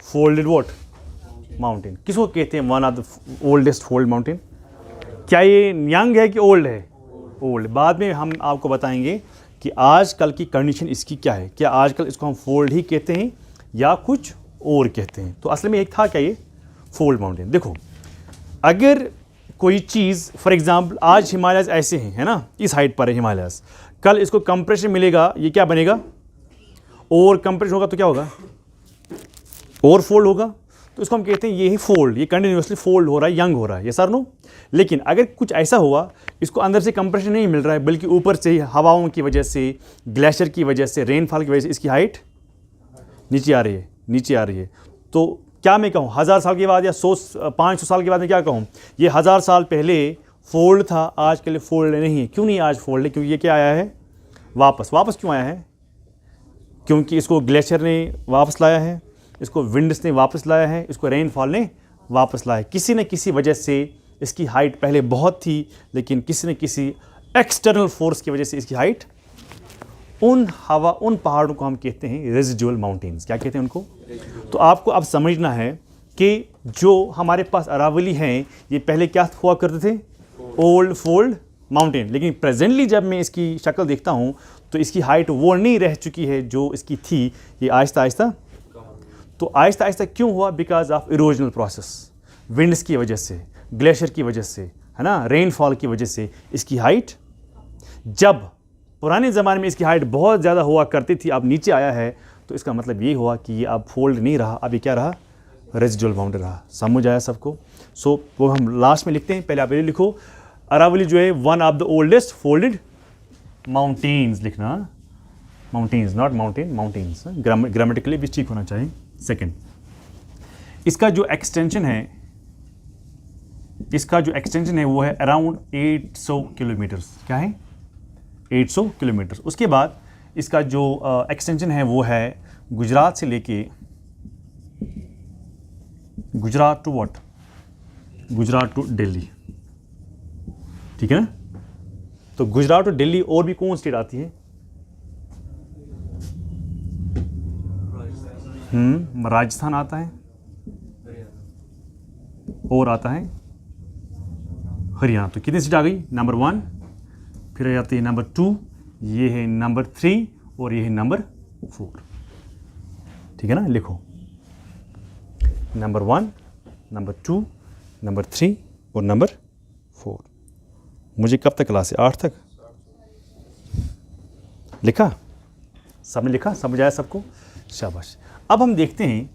folded what mountain. किसको कहते हैं one of the oldest fold mountain? क्या ये यंग है कि ओल्ड है? ओल्ड। बाद में हम आपको बताएंगे कि आजकल की कंडीशन इसकी क्या है। क्या आजकल इसको हम फोल्ड ही कहते हैं या कुछ और कहते हैं? तो असल में एक था क्या ये फोल्ड माउंटेन। देखो अगर कोई चीज़ फॉर एग्जांपल आज हिमालयस ऐसे हैं, है ना, इस हाइट पर है हिमालयस, कल इसको कंप्रेशन मिलेगा, ये क्या बनेगा? और कंप्रेशन होगा तो क्या होगा? और फोल्ड होगा। तो इसको हम कहते हैं ये ही फोल्ड, ये कंटिन्यूसली फोल्ड हो रहा है, यंग हो रहा है, ये सर नो। लेकिन अगर कुछ ऐसा हुआ, इसको अंदर से कंप्रेशन नहीं मिल रहा है, बल्कि ऊपर से ही हवाओं की वजह से, ग्लेशियर की वजह से, रेनफॉल की वजह से इसकी हाइट नीचे आ रही है, नीचे आ रही है। तो क्या मैं कहूँ 1000 साल के बाद या 500 साल के बाद मैं क्या कहूँ, ये 1000 साल पहले फोल्ड था, आज के लिए फोल्ड नहीं है। क्यों नहीं आज फोल्ड है? क्योंकि ये क्या आया है वापस। वापस क्यों आया है? क्योंकि इसको ग्लेशियर ने वापस लाया है, इसको विंड्स ने वापस लाया है, इसको रेनफॉल ने वापस लाया है। किसी न किसी वजह से इसकी हाइट पहले बहुत थी, लेकिन किसी न किसी एक्सटर्नल फोर्स की वजह से इसकी हाइट, उन पहाड़ों को हम कहते हैं रेजिडुअल माउंटेन्स। क्या कहते हैं उनको? तो आपको अब समझना है कि जो हमारे पास अरावली हैं ये पहले क्या हुआ करते थे? Old fold mountain. लेकिन प्रेजेंटली जब मैं इसकी शक्ल देखता हूँ तो इसकी हाइट वो नहीं रह चुकी है जो इसकी थी, ये आहिस्ता आहिस्ता। तो आहिस्ता आहिस्ता क्यों हुआ? Because of erosional process, winds की वजह से, ग्लेशियर की वजह से, है ना, रेनफॉल की वजह से इसकी हाइट, जब पुराने ज़माने में इसकी हाइट बहुत ज़्यादा हुआ करती थी, अब नीचे आया है, तो इसका मतलब ये हुआ कि ये अब फोल्ड नहीं रहा, अब ये क्या रहा? रेजिडुअल माउंटेन रहा। समझ आया सबको? सो वो हम लास्ट में लिखते हैं, पहले आप ये लिखो, अरावली जो है one of the oldest folded mountains लिखना, mountains not mountain, mountains, grammatically भी ठीक होना चाहिए। सेकेंड, इसका जो एक्सटेंशन है, इसका जो एक्सटेंशन है वो है अराउंड 800 किलोमीटर्स। क्या है? 800 किलोमीटर। उसके बाद इसका जो एक्सटेंशन है वो है गुजरात से लेके, Gujarat to what? Gujarat to Delhi, ठीक है ना? तो गुजरात टू दिल्ली और भी कौन स्टेट आती है? राजस्थान आता है, और आता है हरियाणा। तो कितनी सीट आ गई? नंबर 1, फिर आ जाती है नंबर 2, ये है नंबर 3, और ये है नंबर 4। ठीक है ना? लिखो नंबर 1, नंबर 2, नंबर 3 और नंबर 4। मुझे कब तक क्लास है? 8 तक लिखा? सबने लिखा? समझ आया सबको? शाबाश। अब हम देखते हैं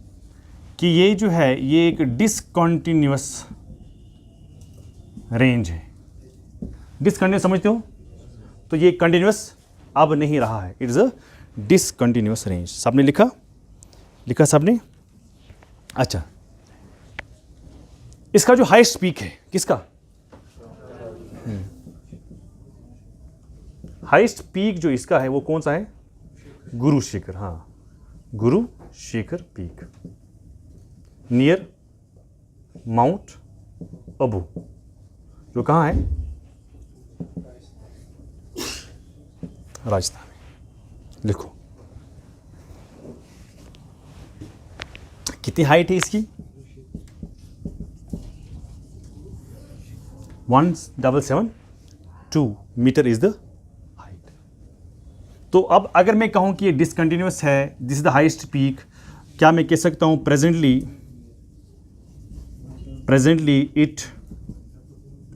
कि ये जो है ये एक डिसकंटिन्यूअस रेंज है। डिसकंटिन्यूअस समझते हो? तो ये कंटिन्यूअस अब नहीं रहा है, it is a discontinuous range. सबने लिखा? लिखा सबने? अच्छा, इसका जो हाईएस्ट पीक है किसका? हाईएस्ट पीक जो इसका है वो कौन सा है? गुरु शिखर। हाँ, Guru Shikhar peak near mount Abu, जो कहाँ है? राजस्थान में। लिखो कितनी हाइट है इसकी? 1772 मीटर इज द हाइट। तो अब अगर मैं कहूं कि ये डिसकंटिन्यूअस है, this is the highest peak, क्या मैं कह सकता हूं presently it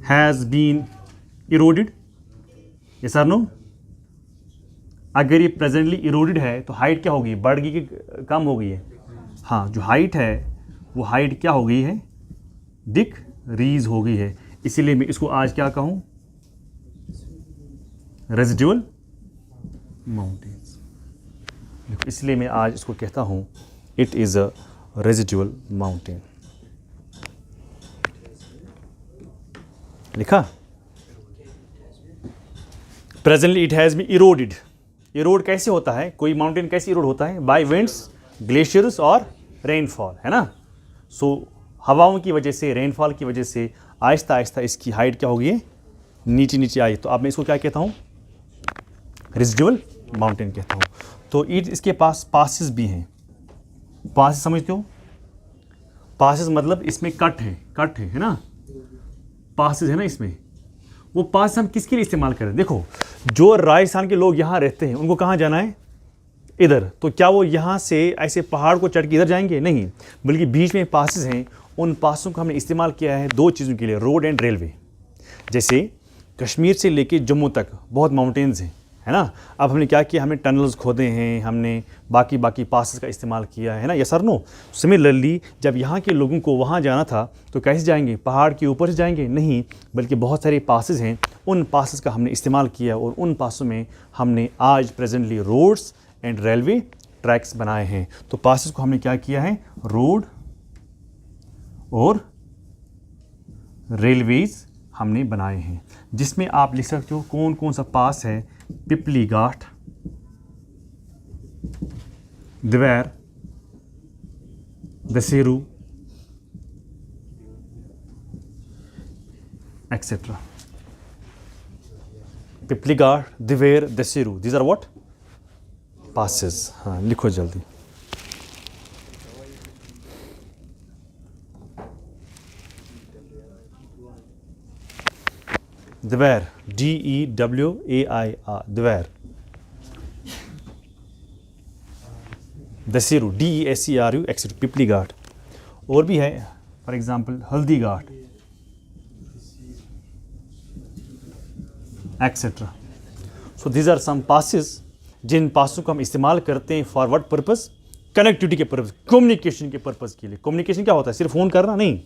has been eroded? Yes और नो? अगर ये प्रेजेंटली इरोडेड है तो हाइट क्या होगी? बढ़ गई कि कम हो गई है? हाँ, जो हाइट है वो हाइट क्या हो गई है? डिक्रीज हो गई है। इसीलिए मैं इसको आज क्या कहूँ? Residual mountains. देखो, इसलिए मैं आज इसको कहता हूँ it is a residual mountain. लिखा? Presently it has been eroded. Erode कैसे होता है? कोई माउंटेन कैसे इरोड होता है? बाय विंड्स, ग्लेशियर्स और रेनफॉल, है ना? सो हवाओं की वजह से, रेनफॉल की वजह से आहिस्ता आहिस्ता इसकी हाइट क्या होगी? नीचे नीचे आई। तो अब मैं इसको क्या कहता हूँ? रेजिडुअल माउंटेन कहता हूँ। तो इसके पास पासेस भी हैं। पासेस समझते हो? पासेस मतलब इसमें कट है ना? पासेस है ना इसमें। वो पास हम किसके लिए इस्तेमाल करें? देखो, जो राजस्थान के लोग यहाँ रहते हैं उनको कहाँ जाना है? इधर। तो क्या वो यहाँ से ऐसे पहाड़ को चढ़ के इधर जाएंगे? नहीं, बल्कि बीच में पासेस हैं। उन पासों का हमने इस्तेमाल किया है 2 चीज़ों के लिए, रोड एंड रेलवे। जैसे कश्मीर से लेके जम्मू तक बहुत माउंटेन्स हैं, है ना? अब हमने क्या किया? हमने टनल्स खोदे हैं, हमने बाकी पासेस का इस्तेमाल किया है ना? यस और नो? सिमिलरली जब यहाँ के लोगों को वहाँ जाना था तो कैसे जाएंगे? पहाड़ के ऊपर से जाएंगे? नहीं, बल्कि बहुत सारे पासेस हैं, उन पासेस का हमने इस्तेमाल किया और उन पासों में हमने आज presently roads and railway tracks बनाए हैं। तो पासेस को हमने क्या किया है? रोड और रेलवेज हमने बनाए हैं, जिसमें आप लिख सकते हो कौन कौन सा पास है? Pipli Ghat, Dewair, Desuri, etcetera. Pipli Ghat, Dewair, Desuri, these are what? Passes. हाँ, लिखो जल्दी। Dewair, DEWAIR, Dewair. Desuri, DESERU etcetera, Pipli Ghat. और भी है, for example Haldi Ghat etcetera. So these are some passes जिन पासों को हम इस्तेमाल करते हैं फॉर व्हाट पर्पस, कनेक्टिविटी के पर्पस, कम्युनिकेशन के पर्पस के लिए। कम्युनिकेशन क्या होता है, सिर्फ फ़ोन करना नहीं,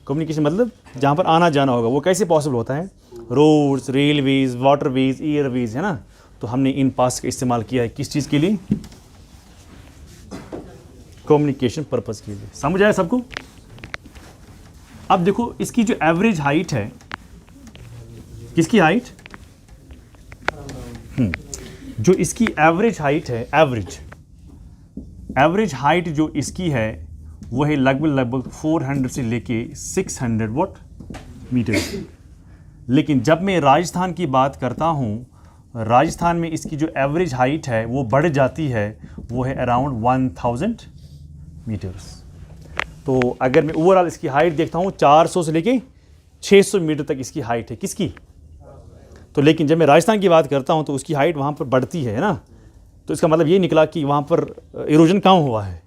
कम्युनिकेशन मतलब जहाँ पर आना जाना होगा वो कैसे पॉसिबल होता है, रोड्स, रेलवेज, वाटरवेज, एयरवेज, है ना। तो हमने इन पास का इस्तेमाल किया है किस चीज़ के लिए, कम्युनिकेशन पर्पस के लिए। समझ आया सबको। अब देखो इसकी जो एवरेज हाइट है, किसकी हाइट, जो इसकी एवरेज हाइट है, एवरेज हाइट जो इसकी है वो है लगभग 400 से लेके 600 व्हाट मीटर। लेकिन जब मैं राजस्थान की बात करता हूँ, राजस्थान में इसकी जो एवरेज हाइट है वो बढ़ जाती है, वो है अराउंड 1000 मीटर्स। तो अगर मैं ओवरऑल इसकी हाइट देखता हूँ 400 से लेके 600 मीटर तक इसकी हाइट है, किसकी। तो लेकिन जब मैं राजस्थान की बात करता हूँ तो उसकी हाइट वहाँ पर बढ़ती है ना। तो इसका मतलब ये निकला कि वहाँ पर इरोजन कम हुआ है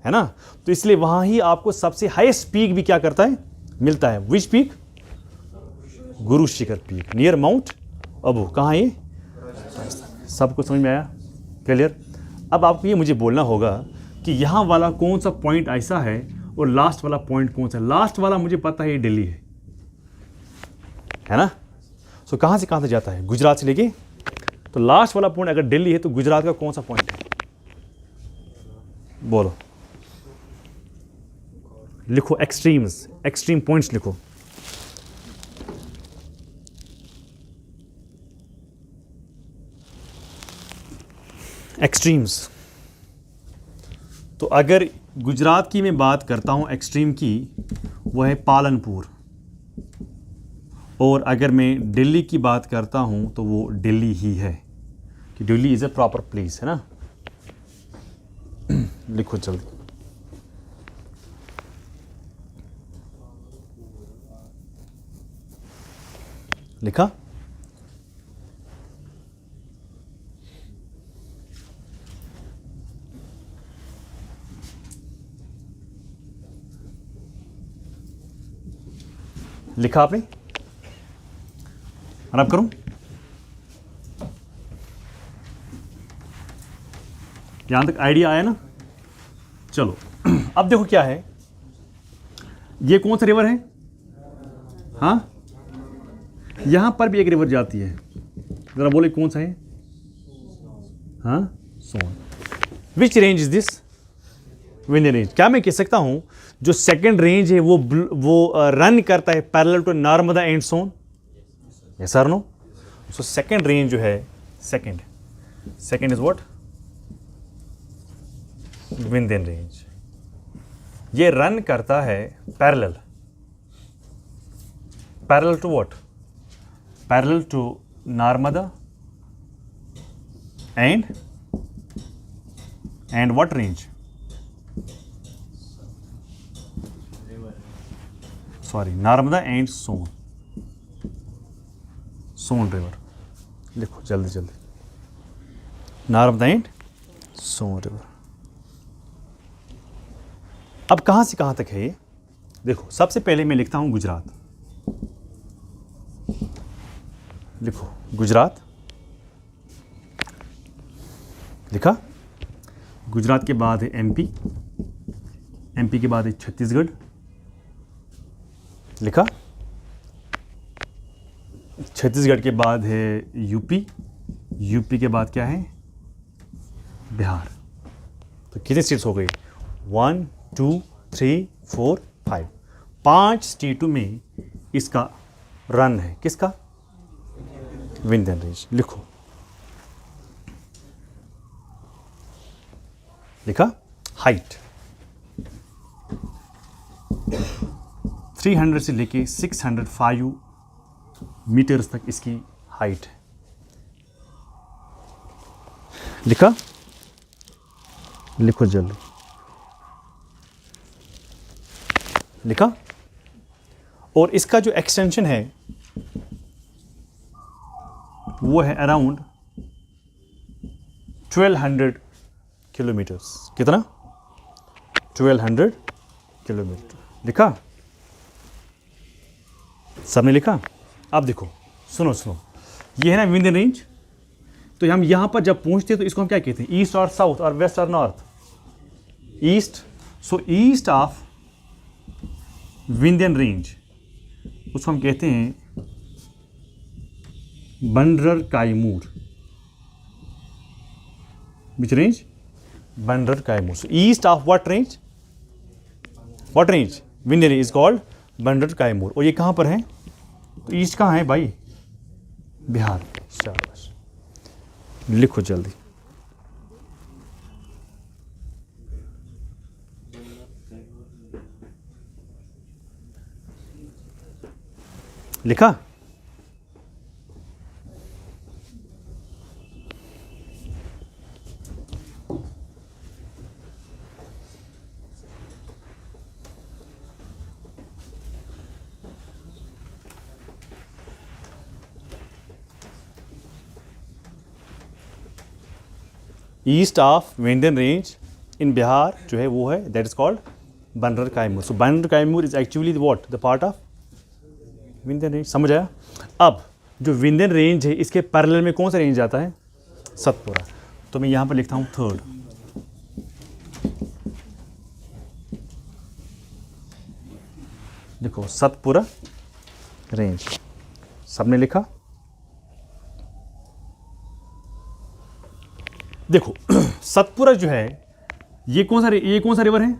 ना। तो इसलिए वहाँ ही आपको सबसे हाईएस्ट पीक भी क्या करता है, मिलता है। विच peak, Guru Shikhar peak near mount Abu. कहाँ ये, सबको समझ में आया, क्लियर। अब आपको ये मुझे बोलना होगा कि यहाँ वाला कौन सा पॉइंट ऐसा है और लास्ट वाला पॉइंट कौन सा है। लास्ट वाला मुझे पता है ये दिल्ली है ना। सो कहाँ से कहाँ तक जाता है, गुजरात से लेके। तो लास्ट वाला पॉइंट अगर दिल्ली है तो गुजरात का कौन सा पॉइंट है, बोलो, लिखो एक्सट्रीम्स, एक्सट्रीम पॉइंट्स लिखो। एक्सट्रीम्स। तो अगर गुजरात की मैं बात करता हूं एक्सट्रीम की, वो है पालनपुर। और अगर मैं दिल्ली की बात करता हूं तो वो दिल्ली ही है, कि Delhi is a proper place, है ना। लिखो जल्दी। लिखा, लिखा आपने, रब करूं, यहां तक आइडिया आया ना। चलो अब देखो क्या है, ये कौन सा रिवर है, हाँ यहां पर भी एक रिवर जाती है, जरा बोले कौन सा है, हाँ Son. Which range is this, Vindhya range. क्या मैं कह सकता हूं जो सेकंड रेंज है वो रन करता है parallel to Narmada and Son, yes और नो। सो सेकंड रेंज जो है, second is what, Vindhyan range. ये रन करता है parallel to what, parallel to Narmada and what range, sorry Narmada and Son river. लिखो जल्दी जल्दी, नर्मदा एंड सोन रिवर। अब कहां से कहां तक है ये, देखो सबसे पहले मैं लिखता हूं गुजरात। लिखो गुजरात, लिखा। गुजरात के बाद है एमपी, एमपी के बाद है छत्तीसगढ़, लिखा। छत्तीसगढ़ के बाद है यूपी, यूपी के बाद क्या है, बिहार। तो कितने स्टेट्स हो गए, 1 2 3 4 5, 5 स्टेटों में इसका रन है, किसका, विंध्यन रेंज। लिखो, लिखा। हाइट 300 से लेके 605 मीटर्स तक इसकी हाइट है, लिखा। लिखो जल्दी, लिखा। और इसका जो एक्सटेंशन है वो है अराउंड 1200 किलोमीटर्स। कितना, 1200 किलोमीटर। लिखा? सबने लिखा? अब देखो, सुनो सुनो, ये है ना विंध्यन रेंज। तो हम यहाँ पर जब पहुँचते हैं तो इसको हम क्या कहते हैं? ईस्ट और साउथ और वेस्ट और north? East. So east of Vindhyan range उसको हम कहते हैं Bhander Kaimur. Which range? Bhander Kaimur. So east of what range? What range? Vindhyan range is called Bhander Kaimur. और ये कहाँ पर है? तो ईस्ट कहाँ है भाई? बिहार। शाबाश, लिखो जल्दी। लिखा? East of Vindhyan range in Bihar जो है वो है, that is called Bhander Kaimur. So Bhander Kaimur is actually what? The part of Vindhyan range. समझ आया? अब जो विंध्यन रेंज है इसके पैरेलल में कौन सा रेंज आता है? सतपुरा। तो मैं यहाँ पर लिखता हूँ थर्ड। देखो, सतपुरा रेंज। सबने लिखा? देखो सतपुरा जो है ये कौन सा रिवर है?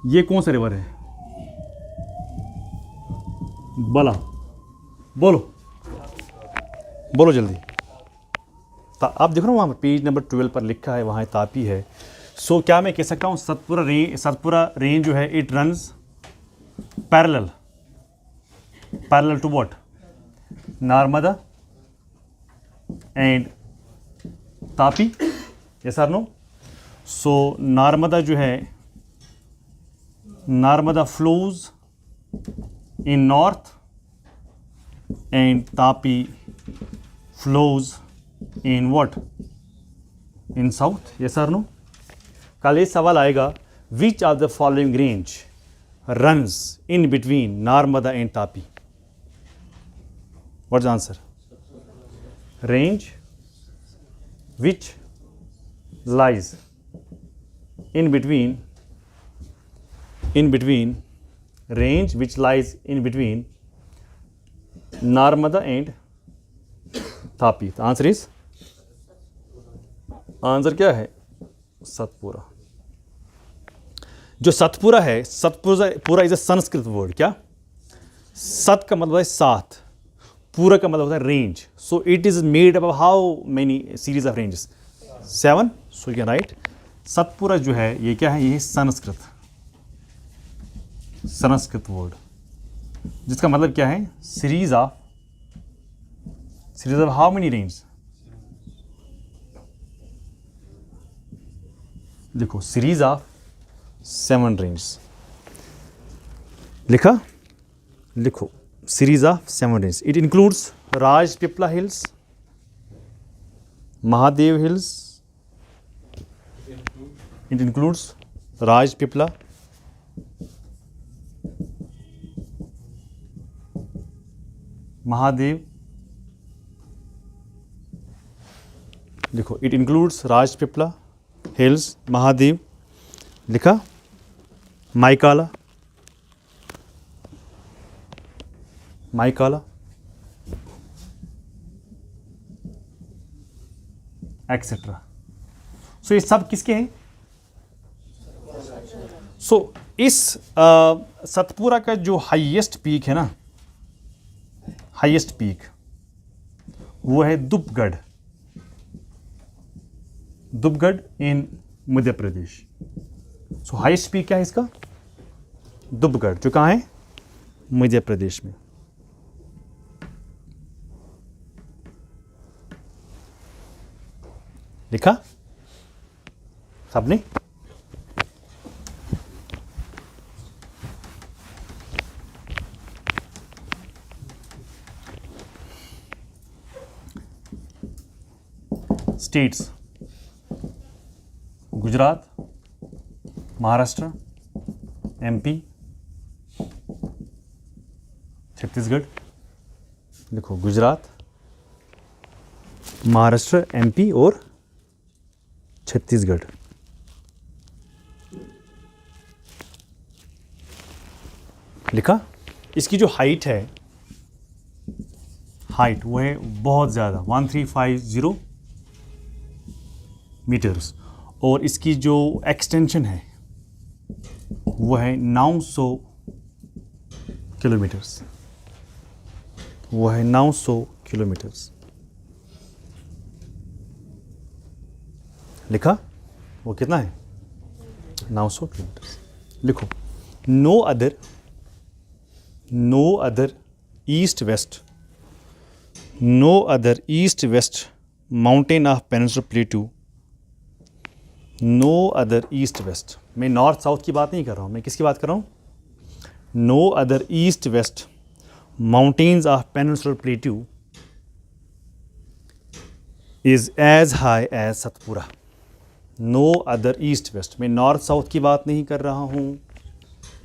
ये कौन सा रिवर है? बोला, बोलो बोलो जल्दी। आप देखो ना वहाँ पर पेज नंबर 12 पर लिखा है, वहाँ तापी है। सो क्या मैं कह सकता हूँ सतपुरा रेंज जो है it runs parallel to what? Narmada and Tapi. Yes और नो? सो नर्मदा जो है, Narmada flows in north and Tapi flows in what? In south. Yes और नो? कल ये सवाल आएगा, which of the following range runs in between Narmada and Tapi? What is answer? Range which lies in between range which lies in between Narmada and Tapi. The answer is, answer क्या है? सतपुरा। जो सतपुरा है, Satpura is a Sanskrit word. क्या? सत का मतलब है सात, पूरा का मतलब होता है range. So it is made up how many series of ranges? 7। So you can write Satpura जो है ये क्या है? ये संस्कृत वर्ड, जिसका मतलब क्या है? Series of how many range? देखो, सीरीज ऑफ 7 रेंज। लिखा? लिखो, series of 7 ranges. It includes Rajpipla Hills, Mahadev Hills. It includes Rajpipla, Mahadev. देखो, it includes Rajpipla Hills, Mahadev. लिखा? माइकाला, एक्सेट्रा। सो ये सब किसके हैं? सो इस सतपुरा का जो हाईएस्ट पीक है ना, हाईएस्ट पीक वो है दुबगढ़ इन मध्य प्रदेश। सो हाईएस्ट पीक क्या है इसका? दुबगढ़, जो कहाँ है? मध्य प्रदेश में। लिखा सबने? स्टेट्स: गुजरात, महाराष्ट्र, एमपी, छत्तीसगढ़, देखो गुजरात, महाराष्ट्र, एमपी और छत्तीसगढ़। लिखा। इसकी जो हाइट है, हाइट वो है बहुत ज़्यादा 1350 मीटर्स, और इसकी जो एक्सटेंशन है वो है 900 किलोमीटर्स, वो है 900 किलोमीटर्स। लिखा। वो कितना है? 900 किलोमीटर्स। लिखो। No other east west mountain of peninsular plateau, no other east west. मैं नॉर्थ साउथ की बात नहीं कर रहा हूँ, मैं किसकी बात कर रहा हूँ? No other east west mountains of peninsular plateau is as high as Satpura. No other east west, मैं नॉर्थ साउथ की बात नहीं कर रहा हूँ,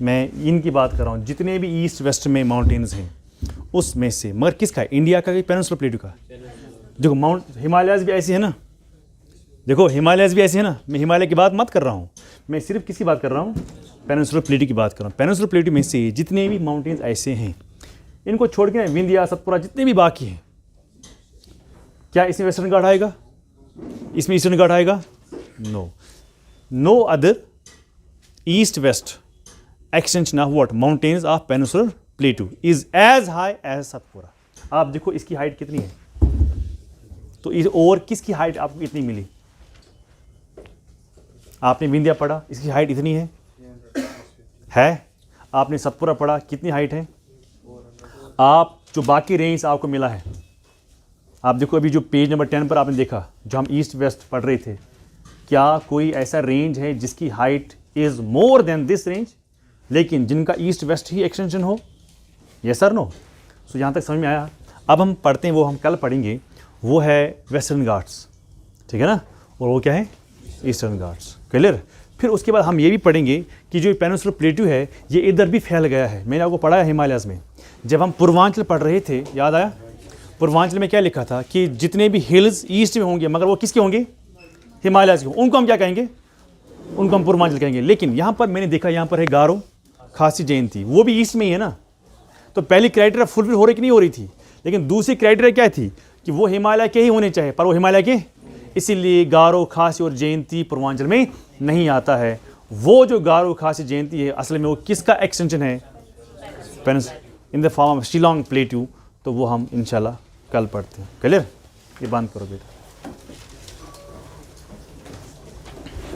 मैं इनकी बात कर रहा हूँ जितने भी ईस्ट वेस्ट में माउंटेन्स हैं उसमें से। मगर किसका है? इंडिया का कि पेनिनसुलर प्लेटू का? देखो माउंट हिमालयाज़ भी ऐसी है ना, देखो हिमालयाज़ भी ऐसे है ना। मैं हिमालय की बात मत कर रहा हूँ, मैं सिर्फ किसकी बात कर रहा हूँ? पेनिनसुलर प्लेटू की बात कर रहा हूँ। पेनिनसुलर प्लेटू में से जितने भी माउंटेन्स ऐसे हैं, इनको छोड़ के विंध्या, सतपुरा, जितने भी बाकी हैं, क्या इसमें वेस्टर्न घाट आएगा? इसमें ईस्टर्न घाट आएगा? No other east west extension of what? Mountains of peninsular plateau is as high as Satpura. आप देखो इसकी हाइट कितनी है, तो इस और किसकी हाइट आपको इतनी मिली? आपने विंध्या पढ़ा, इसकी हाइट इतनी है। आपने सतपुरा पढ़ा, कितनी हाइट है? आप जो बाकी रेंज आपको मिला है, आप देखो अभी जो पेज नंबर 10 पर आपने देखा, जो हम ईस्ट वेस्ट पढ़ रहे थे, क्या कोई ऐसा रेंज है जिसकी height is more than this range, लेकिन जिनका ईस्ट वेस्ट ही एक्सटेंशन हो? Yes sir no? सो यहाँ तक समझ में आया। अब हम पढ़ते हैं, वो हम कल पढ़ेंगे, वो है वेस्टर्न घाट्स, ठीक है ना, और वो क्या है? ईस्टर्न घाट्स। क्लियर? फिर उसके बाद हम ये भी पढ़ेंगे कि जो पेनिनसुलर प्लेटू है ये इधर भी फैल गया है। मैंने आपको पढ़ा है हिमालयाज़ में, जब हम पूर्वांचल पढ़ रहे थे, याद आया? पूर्वांचल में क्या लिखा था कि जितने भी हिल्स ईस्ट में होंगे, मगर वो किसके होंगे? हिमालयाज़ के, उनको हम क्या कहेंगे? उनको हम पूर्वांचल कहेंगे। लेकिन यहाँ पर मैंने देखा, यहाँ पर है गारो, खासी, जयंती, वो भी ईस्ट में ही है ना। तो पहली क्राइटेरिया फुलफिल हो रही कि नहीं हो रही थी, लेकिन दूसरी क्राइटेरिया क्या थी कि वो हिमालय के ही होने चाहिए, पर वो हिमालय के, इसीलिए गारो, खासी और जयंती पूर्वांचल में नहीं आता है। वो जो गारो, खासी, जयंती है, असल में वो किसका एक्सटेंशन है? In the form of Shillong प्लेटू। तो वो हम इंशाल्लाह कल पढ़ते हैं। क्लियर? ये बंद करो बेटा।